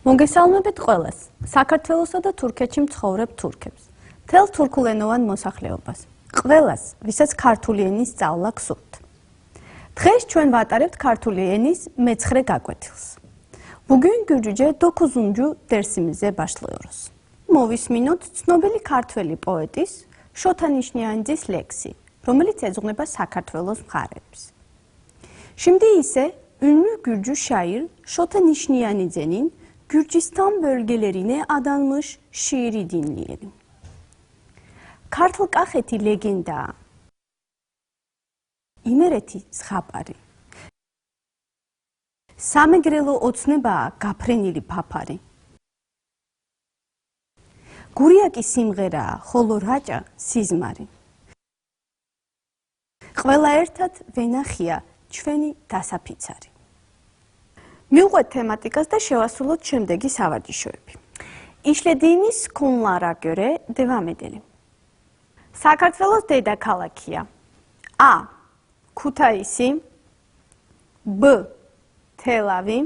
მოგესალმებით ყველას. საქართველოსა და თურქეთში მცხოვრებ თურქებს. მთელ თურქულენოვან მოსახლეობას. ყველას, ვისაც ქართული ენის სწავლა გსურთ. დღეს ჩვენ ვატარებთ ქართული ენის მე-9 გაკვეთილს. Bugün Gürcüce 9. dersimize başlıyoruz. მოვისმინოთ ცნობილი ქართველი პოეტის შოთა ნიშნიანიძის ლექსი, რომელიც ეძღვნება საქართველოს მხარეებს. Şimdi ise ünlü Gürcü şair Şota Nişniyanidze'nin Gürcistan bölgelerine adanmış şiiri dinleyelim. Kartl-Kaxeti legenda İmereti zxapari Samegrelo ოცნება გაფრენილი ფაფარი გურიაკი სიმღერა ხოლო რაჭა სიზმარი ყველა ერთად ვენახია ჩვენი დასაფიცარი მივყვეთ თემატიკას და შევასრულოთ შემდეგი სავარჯიშოები İşlediğimiz konulara göre devam edelim. საქართველოს დედაქალაქია A. Kutaisi B. Tel Aviv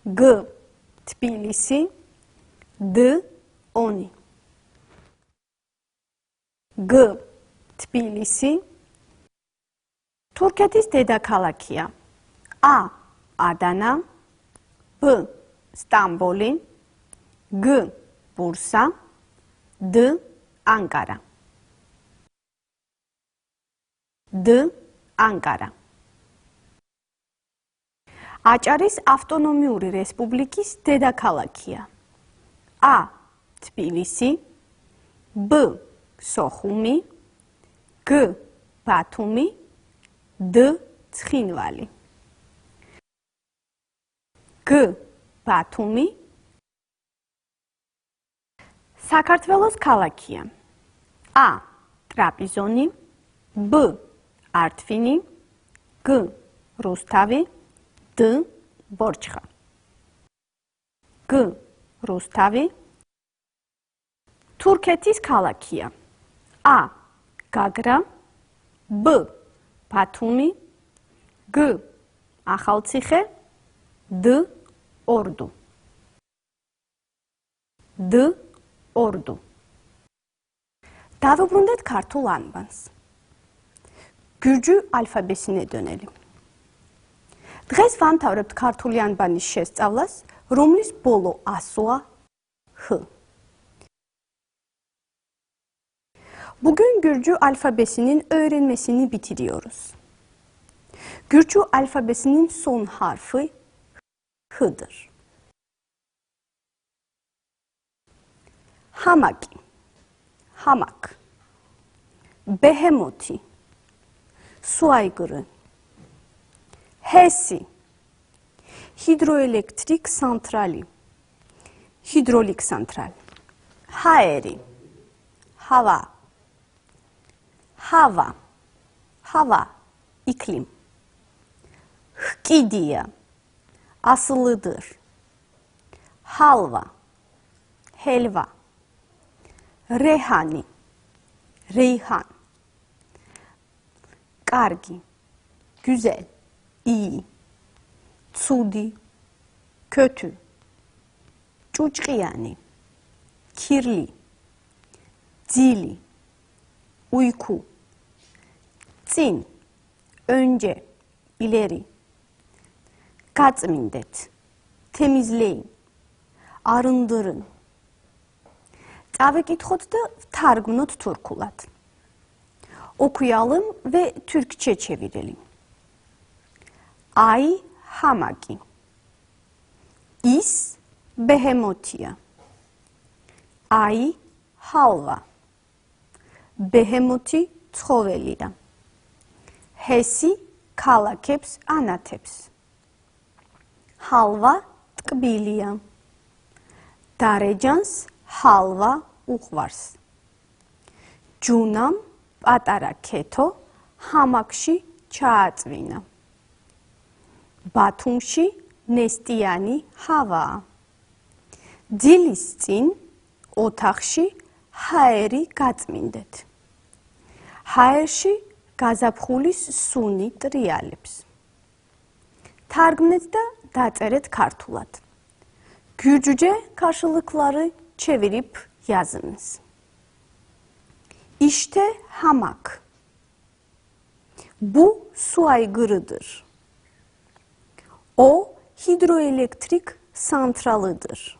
G. Tbilisi D. Oni G. Tbilisi Türkiye'tis dედაქალაქია A. Adana B. Stamboli G. Bursa D. Ankara D. Ankara აჭარის ავტონომიური რესპუბლიკის დედაქალაქია A. Tbilisi B. Soxumi G. Batumi D. Ცხინვალი G. Batumi საქართველოს ქალაქია A. Ტრაპიზონი B. Artvini G. Rustavi D. Borçxa G. Rustavi თურქეთის ქალაქია A. Gagra B. Batumi G. ახალციხე D. Ordu D. Ordu დავუბრუნდეთ ქართულ ანბანს Gürcü alfabesine dönelim დღეს ვამთავრებთ ქართული ანბანის შესწავლას, რომლის ბოლო ასოა H. Bugün Gürcü alfabesinin öğrenmesini bitiriyoruz. Gürcü alfabesinin son harfi H'dır. Hamaki, hamak, behemoti, su aygırı, HES'i, hidroelektrik santrali, hidrolik santral, haeri, hava, hava, hava, iklim, hkidiya, asılıdır, halva, helva, rehani, reyhan, kargi, güzel, iyi, tsudi, kötü, çuçqiyani, kirli, zili, uyku, tsin, önce, ileri, katsmindet, temizleyin, arındırın. Წავეკითხოთ და ვთარგმნოთ თურქულად. Okuyalım ve Türkçe çevirelim. Ay hamaki. İs behemotia. Ay halva. Behemoti ცხოველია. HES'i ქალაქებს ანათებს. Halva ტკბილია. დარეჯანს halva უყვარს. ჯუნამ პატარა ქეთო ჰამაკში ჩააწვინა. ბათუმში ნესტიანი ჰავაა. ძილის წინ ოთახში ჰაერი გაწმინდეთ. ჰაერში გაზაფხულის სუნი ტრიალებს. თარგმნეთ და დაწერეთ ქართულად. Gürcüce karşılıkları çevirip yazınız. İşte hamak. Bu su aygırıdır. O hidroelektrik santralıdır.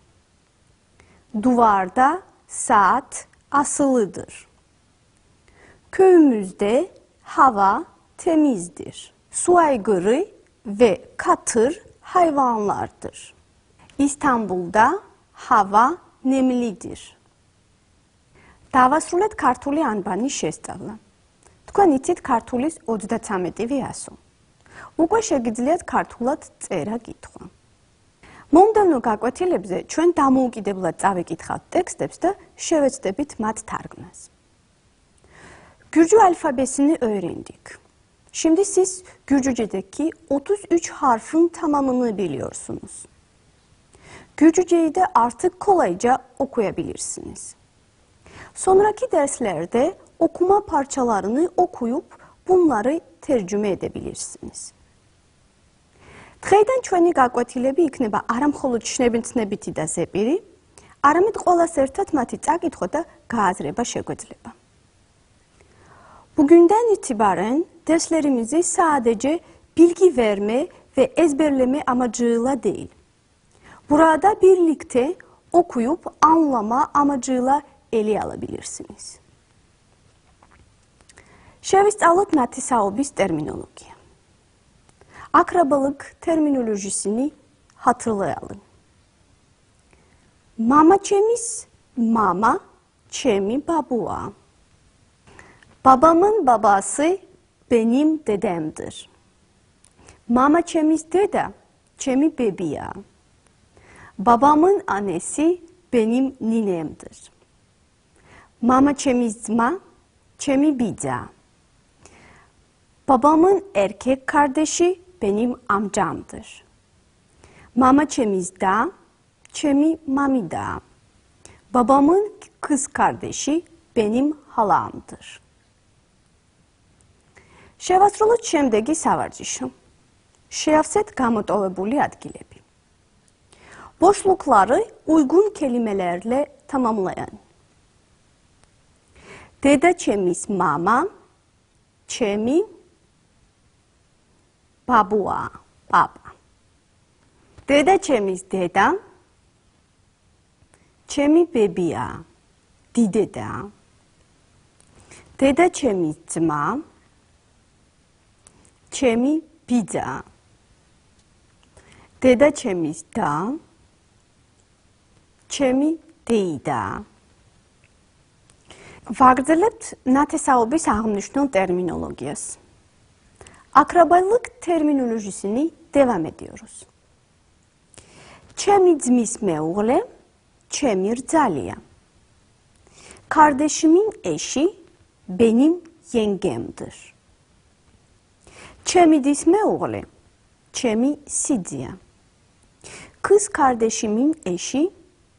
Duvarda saat asılıdır. Köyümüzde hava temizdir. Su aygırı ve katır hayvanlardır. İstanbul'da hava nemlidir. Დავასრულეთ ქართული ანბანის შესწავლა. Თქვენ იცით ქართულის 33 ასო. უკვე შეგიძლიათ ქართულად წერა-კითხვა. მომდევნო გაკვეთილებზე ჩვენ დამოუკიდებლად წავიკითხავთ ტექსტებს და შევეცდებით მათ თარგმნას. Gürcü alfabesini öğrendik. Şimdi siz Gürcüce'deki 33 harfin tamamını biliyorsunuz. Gürcüceyi de artık kolayca okuyabilirsiniz. Sonraki derslerde okuma parçalarını okuyup bunları tercüme edebilirsiniz. დღეიდან ჩვენი გაკვეთილები იქნება არა მხოლოდ შნებითი და ზეპირი, არამედ ყველას ერთად მათი წაკითხვა და გააზრება შეგვეძლება. Bugünden itibaren derslerimizi sadece bilgi verme ve ezberleme amacıyla değil, burada birlikte okuyup anlama amacıyla ele alabilirsiniz. Şevist'alık natisaobis terminologiya. Akrabalık terminolojisini hatırlayalım. Mama çemiz, mama, çemi babua. Babamın babası benim dedemdir. Mama çemiz dede, çemi bebiya. Babamın annesi benim ninemdir. Mama çemizma, çemi bica. Babamın erkek kardeşi benim amcamdır. Mama çemizda, çemi mamida. Babamın kız kardeşi benim halamdır. Შევასრულოთ შემდეგი სავარჯიშო. Შეავსეთ გამოტოვებული ადგილები. Boşlukları uygun kelimelerle tamamlayın. Dede çemiz mama, çemi babua, baba. Dede çemiz dedem, çemi bebiya, dideda. Dede çemiz dzma, çemi bica. Deda çemiz da, çemi deida. Ვაგრძელებთ ნათესაობის აღნიშნულ ტერმინოლოგიას. Akrabalık terminolojisini devam ediyoruz. Çemi dzmis meoğle, çemi rzaliya. Kardeşimin eşi benim yengemdir. Çemi dis meoğle, çemi sidziya. Kız kardeşimin eşi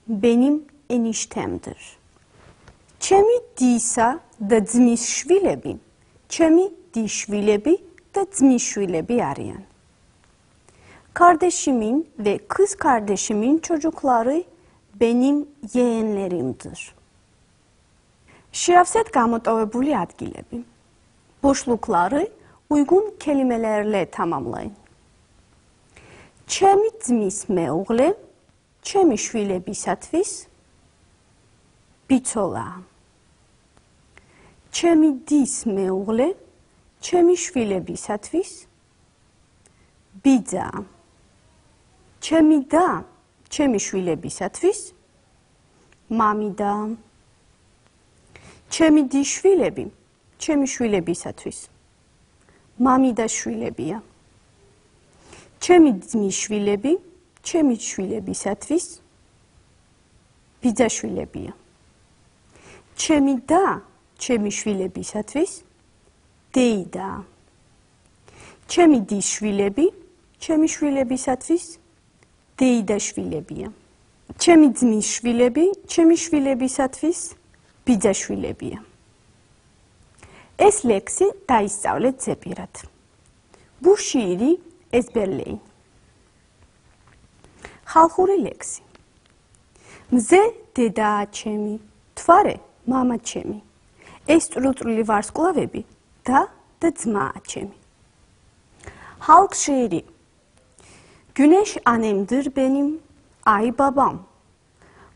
benim eniştemdir. Çemi disa da dzmis şvilebi, çemi dişvilebi da dzmis şvilebi arayan. Kardeşimin ve kız kardeşimin çocukları benim yeğenlerimdir. Şiafset gamotovebuli adgilebi. Boşlukları uygun kelimelerle tamamlayın. Çemi dzmis meoğle, çemi şvilebisatvis, bitola. Çemi dis meoğle, çemi şvilebisatvis, bidza. Çemi da, çemi şvilebisatvis, mamida. Çemi dişvilebi, çemi şvilebisatvis, mamida şvilebiya. Çemi dzmişvilebi, çemi şvilebisatvis, bidza şvilebiya. Çemi da, çemi şviლებისათვის deida. Çemi dişvilebi, çemi şviლებისათვის deida şvilebiya. Çemi dzმისშვილები, çemi შვილებისათვის bidza შვილებია. ეს ლექსი დაისწავლეთ ზეპირად. Bu şiiri ezberleyin. Xalqური ლექსი. მზე დედაა ჩემი, თვარე მამა ჩემი. ეს წვრილ-წვრილი ვარსკვლავები და ძმაა ჩემი. Halk şiiri. Güneş annemdir benim, ay babam.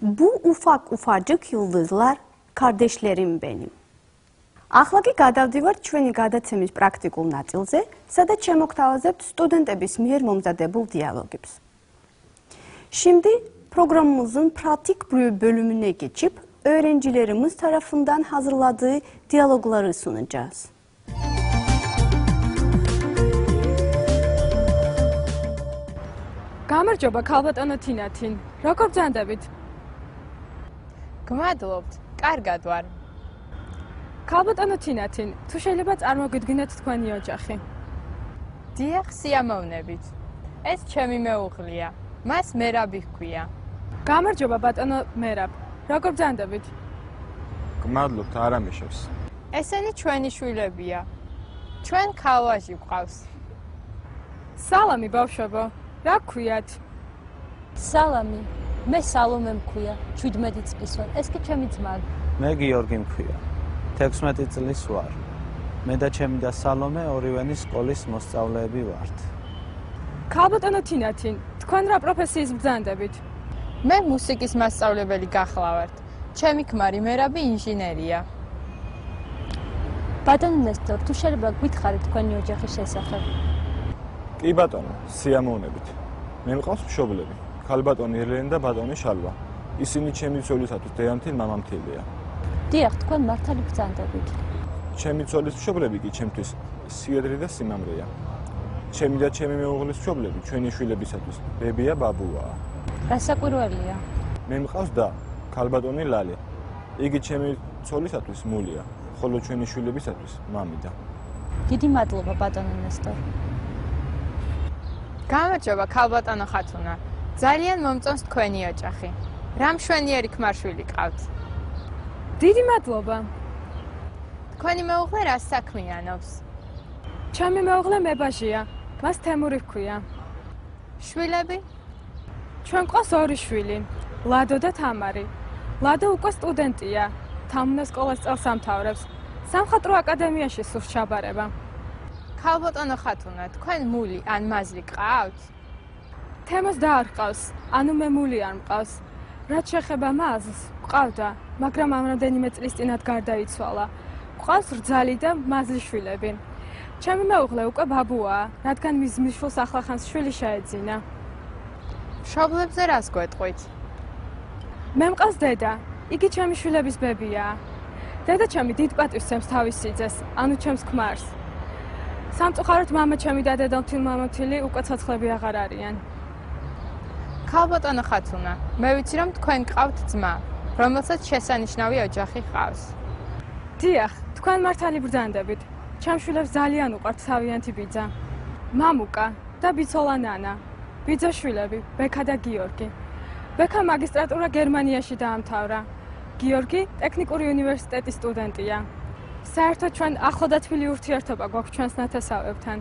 Bu ufak ufacık yıldızlar kardeşlerim benim. Ახლა კი გადავდივართ ჩვენი გადაცემის პრაქტიკულ ნაწილზე, სადაც შემოგთავაზებთ სტუდენტების მიერ მომზადებულ dialogებს. Şimdi programımızın pratik bölümüne geçip öğrencilerimiz tarafından hazırladığı diyalogları sunacağız. გამარჯობა ქალბატონო თინათინ. როგორ ბრძანდებით? გმადლობთ. კარგად ვარ. ქალბატონო თინათინ, თუ შეიძლება წარმოგვიდგინეთ თქვენი ოჯახი. დიახ, სიამოვნებით. ეს ჩემი მეუღლეა. მას მერაბი ჰქვია. გამარჯობა ბატონო მერაბ. როგორ ბრძანდებით? გმადლობთ, არ ამიშევს. ესენი ჩვენი შვილებია. ჩვენ ქალვაჟი გვყავს. სალამი ბავშვებო. რა გქვიათ? სალამი, მე სალომე მქვია, 17 წლის ვარ, ეს კი ჩემი ძმაა. მე გიორგი მქვია, 16 წლის ვარ. მე და ჩემი და სალომე ორივენი სკოლის მოსწავლეები ვართ. ქალბატონო თინათინ, თქვენ რა პროფესიის ბრძანდებით? მე მუსიკის მასწავლებელი გახლავართ. ჩემი ქმარი მერაბი ინჟინერია. ბატონო ნესტორ, თუ შეიძლება გითხარით თქვენი ოჯახის შესახებ. კი ბატონო, სიამოვნებით. მე მყავს მშობლები, ქალბატონი ელენე და ბატონი შალვა. ისინი ჩემი ცოლისათვის დეანთილ მამამთილია. დიახ, თქვენ მართალი ბრძანდებით. ჩემი ცოლის მშობლები კი ჩემთვის სიედრი და სიმამრეა. ჩემი და ჩემი მეუღლის მშობლები ჩვენი შვილებისათვის ბებია ბაბუაა. რასაკვირველია. მე მყავს და ქალბატონი ლალე. იგი ჩემი ცოლისათვის მულია, ხოლო ჩვენი შვილებისათვის მამიდა. დიდი მადლობა ბატონო ნესტორ. გამარჯობა ქალბატონო ხათუნა. ძალიან მომწონს თქვენი ოჯახი. რა მშვენიერი ქმარშვილი ყავთ. დიდი მადლობა. თქვენი მეუღლე რა საქმიანობს? ჩემი მეუღლე მებაჟია. მას თემური ჰქვია. შვილები? ჩვენ ყავს ორი შვილი, ლადო და თამარი. ლადო უკვე სტუდენტია. თამუნა სკოლას წელს ამთავრებს. სამხატვრო აკადემიაში სურს ჩაბარება. ქალბატონო ხათუნა, თქვენ მული ან მაზლი ყავთ? თემას დაარ ყავს, ანუ მე მული არ მყავს. რაც შეეხება მაზლს, ყავდა, მაგრამ ამ რამდენიმე წლის წინათ გარდაიცვალა. ყავს რძალი და მაზლიშვილები. ჩემი მეუღლე უკვე ბაბუაა, რადგან მის შვილს ახლახანს შვილი შეეძინა. მშობლებზე რას გვეტყვით? მე მყავს დედა, იგი ჩემი შვილების ბებია. დედა ჩემი დიდ პატივს სცემს თავის სიძეს, ანუ ჩემს ქმარს. სამწუხაროდ მამა ჩემი და დედამთილ მამამთილი უკვე ცოცხლები აღარ არიან. ქალბატონო ხათუნა, მე ვიცი რომ თქვენ ყავთ ძმა, რომელსაც შესანიშნავი ოჯახი ჰყავს. დიახ, თქვენ მართალი ბრძანდებით. ჩემ შვილებს ძალიან უყვართ თავიანთი ბიძა. მამუკა და ბიცოლა ნანა. ბიძაშვილები, ბექა და გიორგი. ბექა მაგისტრატურა გერმანიაში დაამთავრა. გიორგი ტექნიკური უნივერსიტეტის სტუდენტია. საერთოდ ჩვენ ახლო და თბილი ურთიერთობა გვაქვს ჩვენს ნათესავებთან.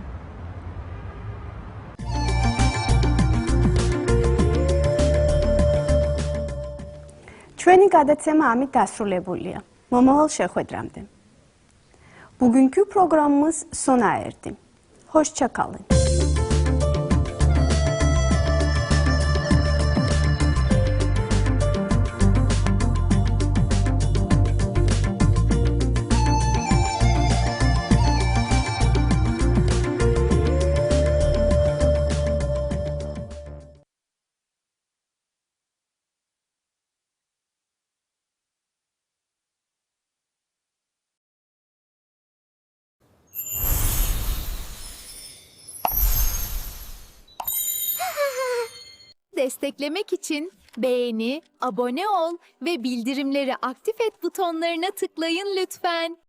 Ჩვენი გადაცემა ამით დასრულებულია. Მომავალ შეხვედრამდე. Bugünkü programımız sona erdi. Hoşça kalın. Desteklemek için beğeni, abone ol ve bildirimleri aktif et butonlarına tıklayın lütfen.